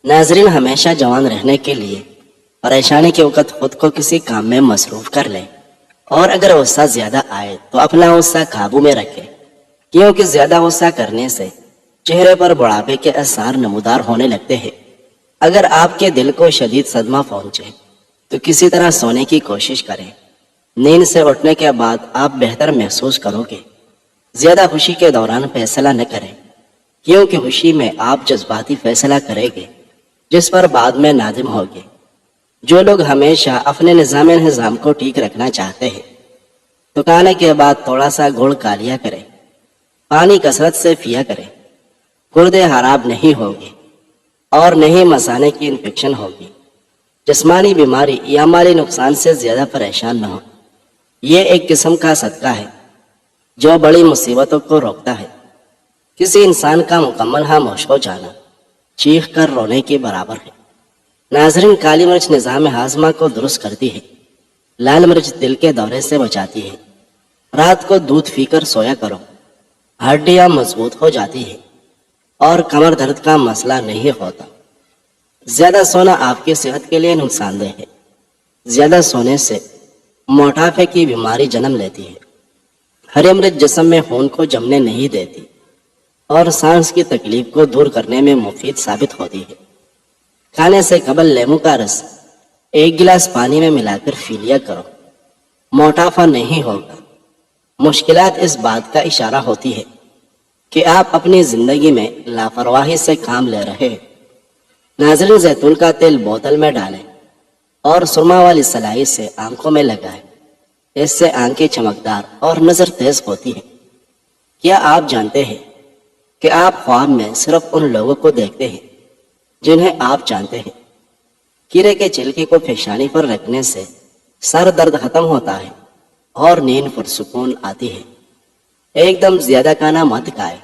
ناظرین، ہمیشہ جوان رہنے کے لیے پریشانی کے وقت خود کو کسی کام میں مصروف کر لیں، اور اگر غصہ زیادہ آئے تو اپنا غصہ قابو میں رکھیں، کیونکہ زیادہ غصہ کرنے سے چہرے پر بڑھاپے کے آثار نمودار ہونے لگتے ہیں۔ اگر آپ کے دل کو شدید صدمہ پہنچے تو کسی طرح سونے کی کوشش کریں۔ نیند سے اٹھنے کے بعد آپ بہتر محسوس کرو گے۔ زیادہ خوشی کے دوران فیصلہ نہ کریں، کیونکہ خوشی میں آپ جذباتی فیصلہ کریں گے جس پر بعد میں نادم ہوگے۔ جو لوگ ہمیشہ اپنے نظام کو ٹھیک رکھنا چاہتے ہیں تو کھانے کے بعد تھوڑا سا گڑ کھا لیا کریں، پانی کثرت سے پیا کریں، گردے خراب نہیں ہوگی اور نہیں مثانے کی انفیکشن ہوگی۔ جسمانی بیماری یا مالی نقصان سے زیادہ پریشان نہ ہو۔ یہ ایک قسم کا صدقہ ہے جو بڑی مصیبتوں کو روکتا ہے۔ کسی انسان کا مکمل خاموش ہو جانا چیخ کر رونے کے برابر ہے۔ ناظرین، کالی مرچ نظام ہاضمہ کو درست کرتی ہے، لال مرچ دل کے دورے سے بچاتی ہے۔ رات کو دودھ پی کر سویا کرو، ہڈیاں مضبوط ہو جاتی ہے اور کمر درد کا مسئلہ نہیں ہوتا۔ زیادہ سونا آپ کی صحت کے لیے نقصان دہ ہے۔ زیادہ سونے سے موٹاپے کی بیماری جنم لیتی ہے۔ ہری مرچ جسم میں خون کو جمنے نہیں دیتی اور سانس کی تکلیف کو دور کرنے میں مفید ثابت ہوتی ہے۔ کھانے سے قبل لیموں کا رس 1 گلاس پانی میں ملا کر پی لیا کرو، موٹاپا نہیں ہوگا۔ مشکلات اس بات کا اشارہ ہوتی ہے کہ آپ اپنی زندگی میں لاپرواہی سے کام لے رہے ہیں۔ ناظرین، زیتون کا تیل بوتل میں ڈالیں اور سرما والی سلائی سے آنکھوں میں لگائیں۔ اس سے آنکھیں چمکدار اور نظر تیز ہوتی ہے۔ کیا آپ جانتے ہیں کہ آپ خواب میں صرف ان لوگوں کو دیکھتے ہیں جنہیں آپ جانتے ہیں؟ کیڑے کے چھلکے کو پیشانی پر رکھنے سے سر درد ختم ہوتا ہے اور نیند پرسکون آتی ہے۔ ایک دم زیادہ کھانا مت کھائے،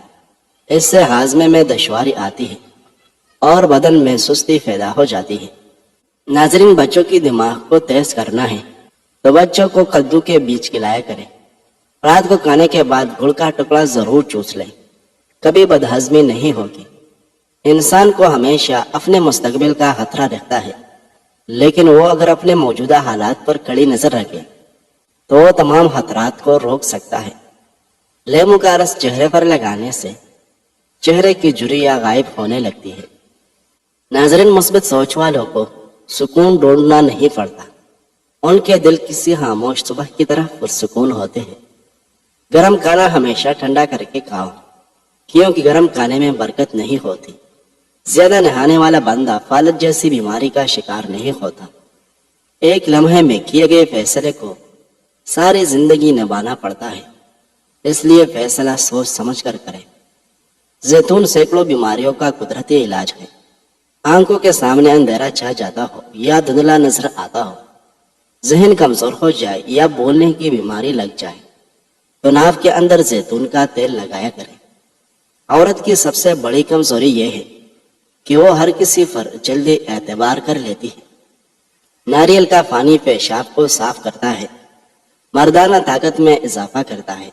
اس سے ہاضمے میں دشواری آتی ہے اور بدن میں سستی پیدا ہو جاتی ہے۔ ناظرین، بچوں کی دماغ کو تیز کرنا ہے تو بچوں کو کدو کے بیج کھلایا کریں۔ رات کو کھانے کے بعد گڑ کا ٹکڑا ضرور چوس لیں، کبھی بدہضمی نہیں ہوگی۔ انسان کو ہمیشہ اپنے مستقبل کا خطرہ رہتا ہے، لیکن وہ اگر اپنے موجودہ حالات پر کڑی نظر رکھے تو وہ تمام خطرات کو روک سکتا ہے۔ لیموں کا رس چہرے پر لگانے سے چہرے کی جھریاں غائب ہونے لگتی ہے۔ ناظرین، مثبت سوچ والوں کو سکون ڈھونڈنا نہیں پڑتا، ان کے دل کسی خاموش صبح کی طرح پرسکون ہوتے ہیں۔ گرم کھانا ہمیشہ ٹھنڈا کر کے کھاؤ، کیونکہ گرم کھانے میں برکت نہیں ہوتی۔ زیادہ نہانے والا بندہ فالج جیسی بیماری کا شکار نہیں ہوتا۔ ایک لمحے میں کیے گئے فیصلے کو ساری زندگی نبھانا پڑتا ہے، اس لیے فیصلہ سوچ سمجھ کر کریں۔ زیتون سینکڑوں بیماریوں کا قدرتی علاج ہے۔ آنکھوں کے سامنے اندھیرا چھا جاتا ہو یا دھندلا نظر آتا ہو، ذہن کمزور ہو جائے یا بولنے کی بیماری لگ جائے تو ناف کے اندر زیتون کا تیل لگایا کریں۔ عورت کی سب سے بڑی کمزوری یہ ہے کہ وہ ہر کسی پر جلدی اعتبار کر لیتی ہے۔ ناریل کا پانی پیشاب کو صاف کرتا ہے، مردانہ طاقت میں اضافہ کرتا ہے،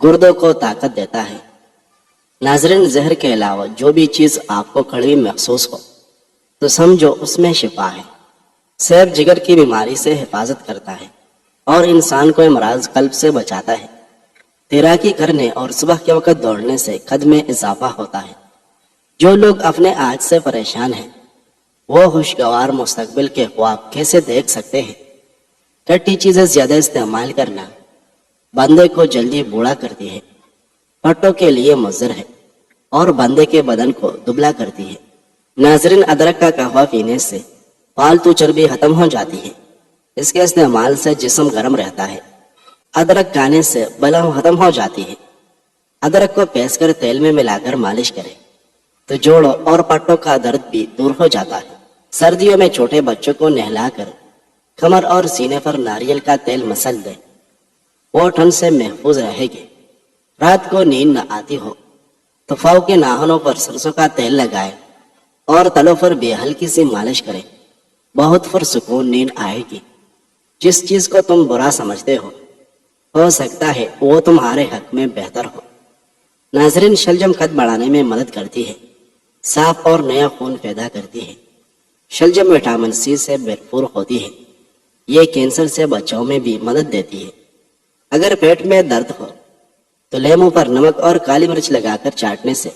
گردوں کو طاقت دیتا ہے۔ ناظرین، زہر کے علاوہ جو بھی چیز آپ کو کڑوی محسوس ہو تو سمجھو اس میں شفا ہے۔ سیب جگر کی بیماری سے حفاظت کرتا ہے اور انسان کو امراض قلب سے بچاتا ہے۔ تیراکی کرنے اور صبح کے وقت دوڑنے سے قد میں اضافہ ہوتا ہے۔ جو لوگ اپنے آج سے پریشان ہیں وہ خوشگوار مستقبل کے خواب کیسے دیکھ سکتے ہیں؟ کھٹی چیزیں زیادہ استعمال کرنا بندے کو جلدی بوڑھا کرتی ہے، پٹوں کے لیے مضر ہے اور بندے کے بدن کو دبلا کرتی ہے۔ ناظرین، ادرک کا قہوہ پینے سے فالتو چربی ختم ہو جاتی ہے۔ اس کے استعمال سے جسم گرم رہتا ہے۔ ادرک کھانے سے بلغم ختم ہو جاتی ہے۔ ادرک کو پیس کر تیل میں ملا کر مالش کریں تو جوڑوں اور پٹوں کا درد بھی دور ہو جاتا ہے۔ سردیوں میں چھوٹے بچوں کو نہلا کر کمر اور سینے پر ناریل کا تیل مسل دیں، وہ ٹھنڈ سے محفوظ رہے گی۔ رات کو نیند نہ آتی ہو تو پاؤں کے ناخنوں پر سرسوں کا تیل لگائیں اور تلوں پر بھی ہلکی سی مالش کریں، بہت پرسکون نیند آئے گی۔ جس چیز کو تم برا سمجھتے ہو سکتا ہے وہ تمہارے حق میں بہتر ہو۔ ناظرین، شلجم قد بڑھانے میں مدد کرتی ہے۔ صاف اور نیا خون پیدا کرتی ہے۔ شلجم وٹامن سی سے بھرپور ہوتی ہے، یہ کینسر سے بچاؤ میں بھی مدد دیتی ہے۔ اگر پیٹ میں درد ہو تو لیمو پر نمک اور کالی مرچ لگا کر چاٹنے سے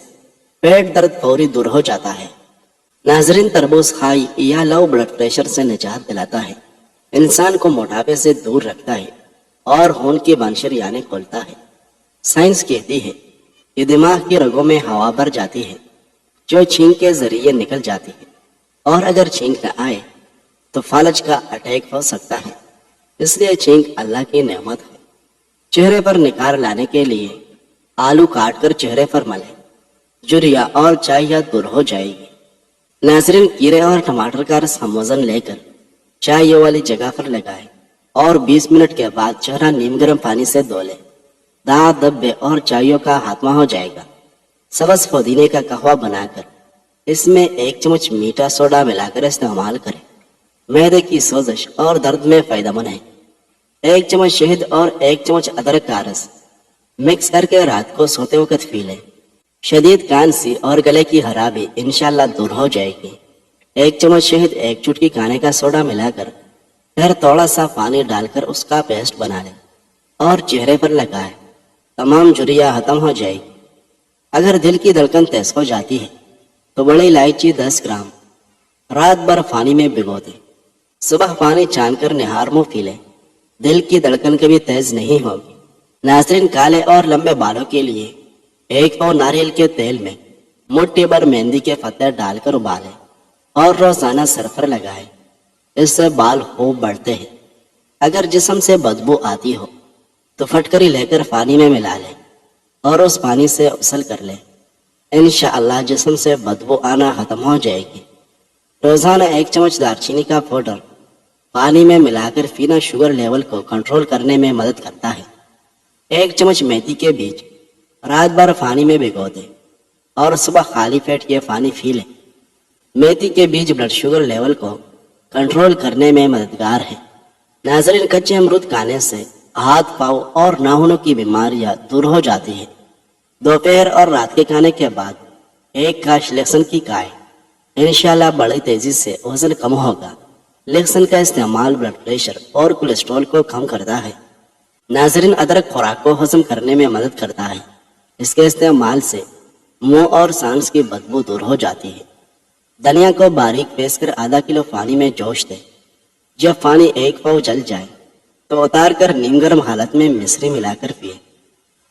پیٹ درد فوری دور ہو جاتا ہے۔ ناظرین، تربوز ہائی یا لو بلڈ پریشر سے نجات دلاتا ہے، انسان کو موٹاپے سے دور رکھتا ہے اور خون کی بنشریانیں کھولتا ہے۔ سائنس کہتی ہے کہ دماغ کی رگوں میں ہوا بھر جاتی ہے جو چھینک کے ذریعے نکل جاتی ہے، اور اگر چھینک نہ آئے تو فالج کا اٹیک ہو سکتا ہے۔ اس لیے چھینک اللہ کی نعمت ہے۔ چہرے پر نکھار لانے کے لیے آلو کاٹ کر چہرے پر ملیں، جھریاں اور چاہیاں دور ہو جائے گی۔ ناظرین، کیرے اور ٹماٹر کا رس ہم وزن لے کر چاہیے والی جگہ پر لگائیں اور 20 منٹ کے بعد چہرہ نیم گرم پانی سے دھو لیں۔ دانت دبے اور چاہیوں کا خاتمہ ہو جائے گا۔ سبز پودینے کا قہوہ بنا کر اس میں 1 چمچ میٹھا سوڈا ملا کر استعمال کریں، معدے کی سوزش اور درد میں فائدہ مند ہے۔ 1 چمچ شہد اور 1 چمچ ادرک کا رس مکس کر کے رات کو سوتے وقت پی لیں، شدید کھانسی اور گلے کی خرابی انشاءاللہ دور ہو جائے گی۔ 1 چمچ شہد 1 چٹکی کھانے کا سوڈا ملا کر پھر تھوڑا سا پانی ڈال کر اس کا پیسٹ بنا لیں اور چہرے پر لگائیں، تمام جھریاں ختم ہو جائے گی۔ اگر دل کی دھڑکن تیز ہو جاتی ہے تو بڑی الائچی 10 گرام رات بھر پانی میں بھگو دیں، صبح پانی چھان کر نہار منہ پی لیں، دل کی دھڑکن کبھی تیز نہیں ہوگی۔ ناظرین، کالے اور لمبے بالوں کے لیے 1 پاؤ ناریل کے تیل میں مٹھی بھر مہندی کے پتے ڈال کر ابالیں اور روزانہ سر پر لگائیں، اس سے بال خوب بڑھتے ہیں۔ اگر جسم سے بدبو آتی ہو تو پھٹکری لے کر پانی میں ملا لیں اور اس پانی سے غسل کر لیں، انشاءاللہ جسم سے بدبو آنا ختم ہو جائے گی۔ روزانہ 1 چمچ دارچینی کا پاؤڈر پانی میں ملا کر پینا شوگر لیول کو کنٹرول کرنے میں مدد کرتا ہے۔ 1 چمچ میتھی کے بیج رات بھر پانی میں بھگو دیں اور صبح خالی پیٹ یہ پانی پی لیں۔ میتھی کے بیج بلڈ شوگر لیول کو کنٹرول کرنے میں مددگار ہے۔ ناظرین، کچے امرود کھانے سے ہاتھ پاؤں اور ناخنوں کی بیماریاں دور ہو جاتی ہیں۔ دوپہر اور رات کے کھانے کے بعد 1 کاش لہسن کی کھائیں، انشاءاللہ بڑی تیزی سے وزن کم ہوگا۔ لہسن کا استعمال بلڈ پریشر اور کولیسٹرول کو کم کرتا ہے۔ ناظرین، ادرک خوراک کو ہضم کرنے میں مدد کرتا ہے، اس کے استعمال سے منہ اور سانس کی بدبو دور ہو جاتی ہے۔ دھنیا کو باریک پیس کر آدھا کلو پانی میں جوش دیں، جب پانی 1 پاؤ جل جائے تو اتار کر نیم گرم حالت میں مصری ملا کر پیے،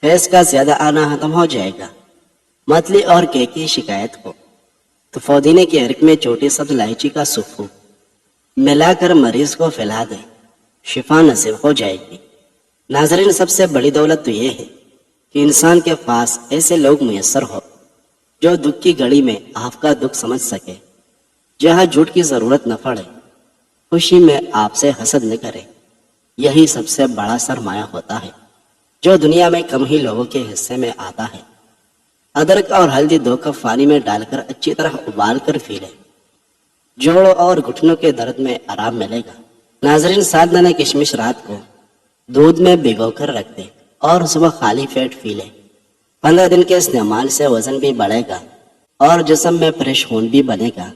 فیض کا زیادہ آنا ختم ہو جائے گا۔ متلی اور کیک کی شکایت ہو تو پودینے کے عرق میں چھوٹی سبز الائچی کا سفو ملا کر مریض کو پھیلا دیں، شفا نصیب ہو جائے گی۔ ناظرین، سب سے بڑی دولت تو یہ ہے کہ انسان کے پاس ایسے لوگ میسر ہو جو دکھ کی گھڑی میں آپ کا دکھ سمجھ سکے، جہاں جھوٹ کی ضرورت نہ پڑے، خوشی میں آپ سے حسد نہ کرے۔ یہی سب سے بڑا سرمایہ ہوتا ہے جو دنیا میں کم ہی لوگوں کے حصے میں آتا ہے۔ ادرک اور ہلدی 2 کپ پانی میں ڈال کر اچھی طرح ابال کر پی لیں، جوڑوں اور گھٹنوں کے درد میں آرام ملے گا۔ ناظرین، 7 دانے کشمش رات کو دودھ میں بھگو کر رکھ دیں اور صبح خالی پیٹ پی لیں۔ 15 دن کے استعمال سے وزن بھی بڑھے گا اور جسم میں فریش خون بھی بنے گا۔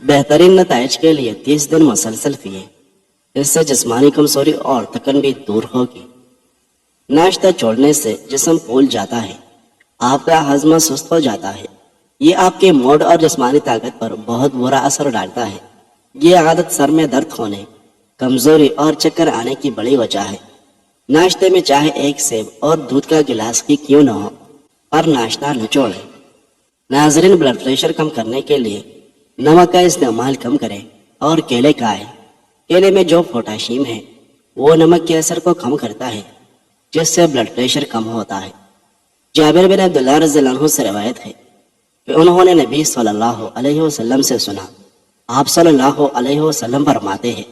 بہترین نتائج کے لیے 30 دن مسلسل پیے، اس سے جسمانی کمزوری اور تھکن بھی دور ہوگی۔ ناشتہ چھوڑنے سے جسم پھول جاتا ہے، آپ کا ہاضمہ سست ہو جاتا ہے، یہ آپ کے موڈ اور جسمانی طاقت پر بہت برا اثر ڈالتا ہے۔ یہ عادت سر میں درد ہونے، کمزوری اور چکر آنے کی بڑی وجہ ہے۔ ناشتے میں چاہے 1 سیب اور دودھ کا گلاس ہی کیوں نہ ہو، پر ناشتہ نہ چھوڑیں۔ ناظرین، بلڈ پریشر کم کرنے کے لیے نمک کا استعمال کم کریں اور کیلے کھائیں۔ کیلے میں جو پوٹاشیم ہے وہ نمک کے اثر کو کم کرتا ہے، جس سے بلڈ پریشر کم ہوتا ہے۔ جابر بن عبداللہ رضی اللہ عنہ سے روایت ہے کہ انہوں نے نبی صلی اللہ علیہ وسلم سے سنا، آپ صلی اللہ علیہ وسلم فرماتے ہیں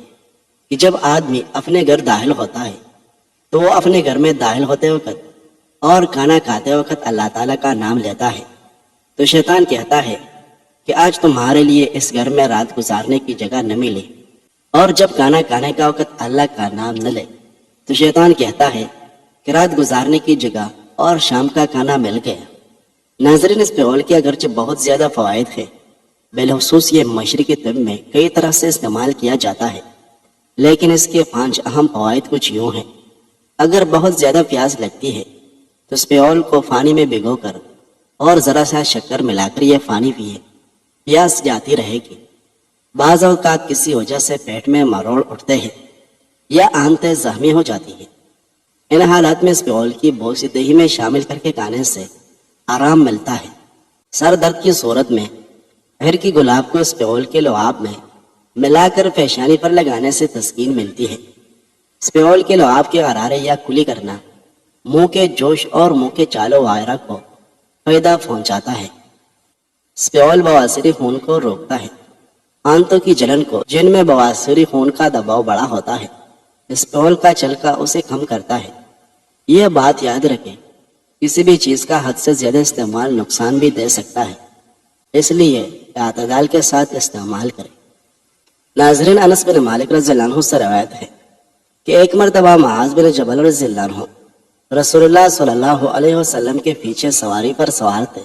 کہ جب آدمی اپنے گھر داخل ہوتا ہے تو وہ اپنے گھر میں داخل ہوتے وقت اور کھانا کھاتے وقت اللہ تعالیٰ کا نام لیتا ہے تو شیطان کہتا ہے کہ آج تمہارے لیے اس گھر میں رات گزارنے کی جگہ نہ ملی، اور جب کھانا کھانے کا وقت اللہ کا نام نہ لے تو شیطان کہتا ہے کہ رات گزارنے کی جگہ اور شام کا کھانا مل گیا۔ ناظرین، اس پیول کے اگرچہ بہت زیادہ فوائد ہیں، بالخصوص یہ مشرقی طب میں کئی طرح سے استعمال کیا جاتا ہے، لیکن اس کے 5 اہم فوائد کچھ یوں ہیں۔ اگر بہت زیادہ پیاس لگتی ہے تو اس پیول کو پانی میں بھگو کر اور ذرا سا شکر ملا کر یہ پانی پیے، پیاس جاتی رہے گی۔ بعض اوقات کسی وجہ سے پیٹ میں مروڑ اٹھتے ہیں یا آنتیں زخمی ہو جاتی ہیں، ان حالات میں اس پیول کی بوسی دہی میں شامل کر کے کھانے سے آرام ملتا ہے۔ سر درد کی صورت میں ہر کی گلاب کو اس پیول کے لعاب میں ملا کر پیشانی پر لگانے سے تسکین ملتی ہے۔ اس پیول کے لعاب کے غرارے یا کلی کرنا منہ کے جوش اور منہ کے چالو وغیرہ کو فائدہ پہنچاتا ہے۔ اس پیول بواسیری خون کو روکتا ہے۔ آنتوں کی جلن کو، جن میں بواسیری خون کا دباؤ بڑا ہوتا ہے، اس پیول کا چلکا اسے کم کرتا ہے۔ یہ بات یاد رکھیں، کسی بھی چیز کا حد سے زیادہ استعمال نقصان بھی دے سکتا ہے، اس لیے اعتدال کے ساتھ استعمال کریں۔ ناظرین، انس بن مالک رضی اللہ عنہ سے روایت ہے کہ ایک مرتبہ معاذ بن جبل رضی اللہ عنہ رسول اللہ صلی اللہ علیہ وسلم کے پیچھے سواری پر سوار تھے۔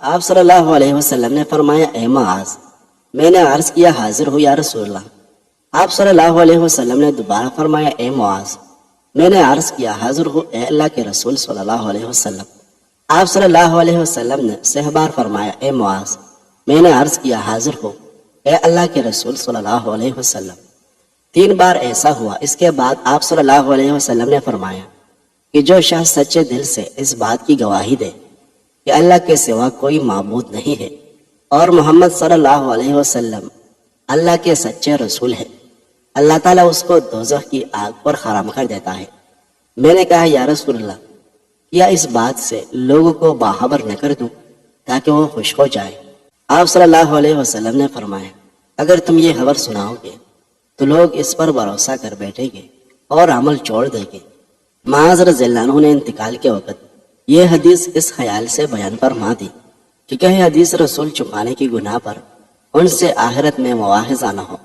آپ صلی اللہ علیہ وسلم نے فرمایا، اے معاذ، میں نے عرض کیا، حاضر ہو یا رسول اللہ۔ آپ صلی اللہ علیہ وسلم نے دوبارہ فرمایا، اے معاذ، میں نے عرض کیا، حاضر ہو اے اللہ کے رسول صلی اللہ علیہ وسلم۔ آپ صلی اللہ علیہ وسلم نے 6 بار فرمایا، اے معاذ، میں نے عرض کیا، حاضر ہو اے اللہ کے رسول صلی اللہ علیہ وسلم۔ 3 بار ایسا ہوا۔ اس کے بعد آپ صلی اللہ علیہ وسلم نے فرمایا کہ جو شخص سچے دل سے اس بات کی گواہی دے کہ اللہ کے سوا کوئی معبود نہیں ہے اور محمد صلی اللہ علیہ وسلم اللہ کے سچے رسول ہے، اللہ تعالیٰ اس کو دوزخ کی آگ پر حرام کر دیتا ہے۔ میں نے کہا، یا رسول اللہ، کیا اس بات سے لوگوں کو باخبر نہ کر دوں تاکہ وہ خوش ہو جائے؟ آپ صلی اللہ علیہ وسلم نے فرمایا، اگر تم یہ خبر سناؤ گے تو لوگ اس پر بھروسہ کر بیٹھیں گے اور عمل چھوڑ دیں گے۔ معاذ رضی اللہ عنہ نے انتقال کے وقت یہ حدیث اس خیال سے بیان فرما دی کہ کہیں حدیث رسول چھپانے کی گناہ پر ان سے آخرت میں مواخذہ نہ ہو۔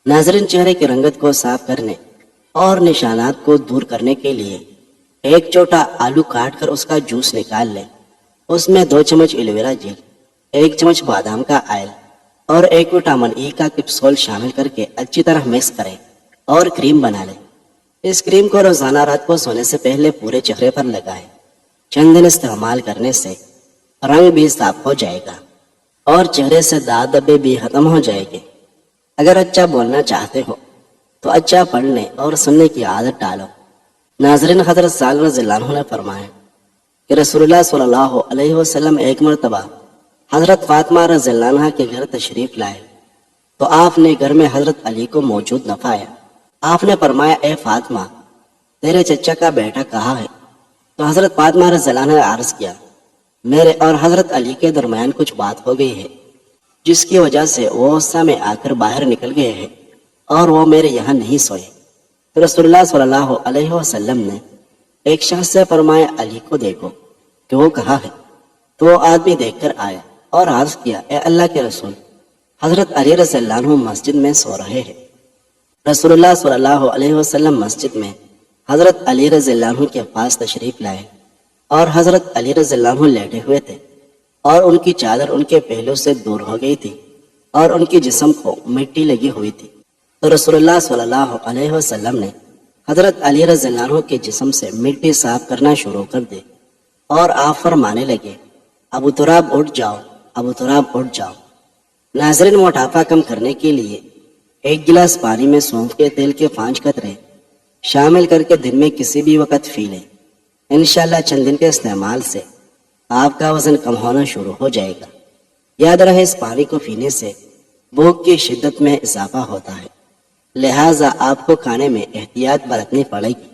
ناظرین، چہرے کی رنگت کو صاف کرنے اور نشانات کو دور کرنے کے لیے ایک چھوٹا آلو کاٹ کر اس کا جوس نکال لیں، اس میں 2 چمچ ایلوویرا جیل، 1 چمچ بادام کا آئل اور 1 وٹامن ای کا کیپسول شامل کر کے اچھی طرح مکس کریں اور کریم بنا لیں۔ اس کریم کو روزانہ رات کو سونے سے پہلے پورے چہرے پر لگائیں۔ چند دن استعمال کرنے سے رنگ بھی صاف ہو جائے گا اور چہرے سے داغ دھبے بھی ختم ہو جائے گے۔ اگر اچھا بولنا چاہتے ہو تو اچھا پڑھنے اور سننے کی عادت ڈالو۔ ناظرین، حضرت سال رضی اللہ عنہ نے فرمایا کہ رسول اللہ صلی اللہ علیہ وسلم ایک مرتبہ حضرت فاطمہ رضی اللہ عنہ کے گھر تشریف لائے تو آپ نے گھر میں حضرت علی کو موجود نہ پایا۔ آپ نے فرمایا، اے فاطمہ، تیرے چچا کا بیٹا کہاں ہے؟ تو حضرت فاطمہ رضی اللہ عنہ نے عرض کیا، میرے اور حضرت علی کے درمیان کچھ بات ہو گئی ہے جس کی وجہ سے وہ غصہ میں آ کر باہر نکل گئے ہیں اور وہ میرے یہاں نہیں سوئے۔ تو رسول اللہ صلی اللہ علیہ وسلم نے ایک شخص سے فرمایا، علی کو دیکھو کہ وہ کہاں ہے۔ تو وہ آدمی دیکھ کر آیا اور عرض کیا، اے اللہ کے رسول، حضرت علی رضی اللہ عنہ مسجد میں سو رہے ہیں۔ رسول اللہ صلی اللہ علیہ وسلم مسجد میں حضرت علی رضی اللہ عنہ کے پاس تشریف لائے اور حضرت علی رضی اللہ عنہ لیٹے ہوئے تھے اور ان کی چادر ان کے پہلو سے دور ہو گئی تھی اور ان کی جسم کو مٹی لگی ہوئی تھی۔ تو رسول اللہ صلی اللہ علیہ وسلم نے حضرت علی رضی اللہ عنہ کے جسم سے مٹی صاف کرنا شروع کر دی اور آپ فرمانے لگے، ابو تراب اٹھ جاؤ، ابو تراب اٹھ جاؤ۔ ناظرین، موٹاپا کم کرنے کے لیے 1 گلاس پانی میں سونف کے تیل کے 5 قطرے شامل کر کے دن میں کسی بھی وقت پی لیں۔ انشاءاللہ چند دن کے استعمال سے آپ کا وزن کم ہونا شروع ہو جائے گا۔ یاد رہے، اس پانی کو پینے سے بھوک کی شدت میں اضافہ ہوتا ہے، لہٰذا آپ کو کھانے میں احتیاط برتنی پڑے گی۔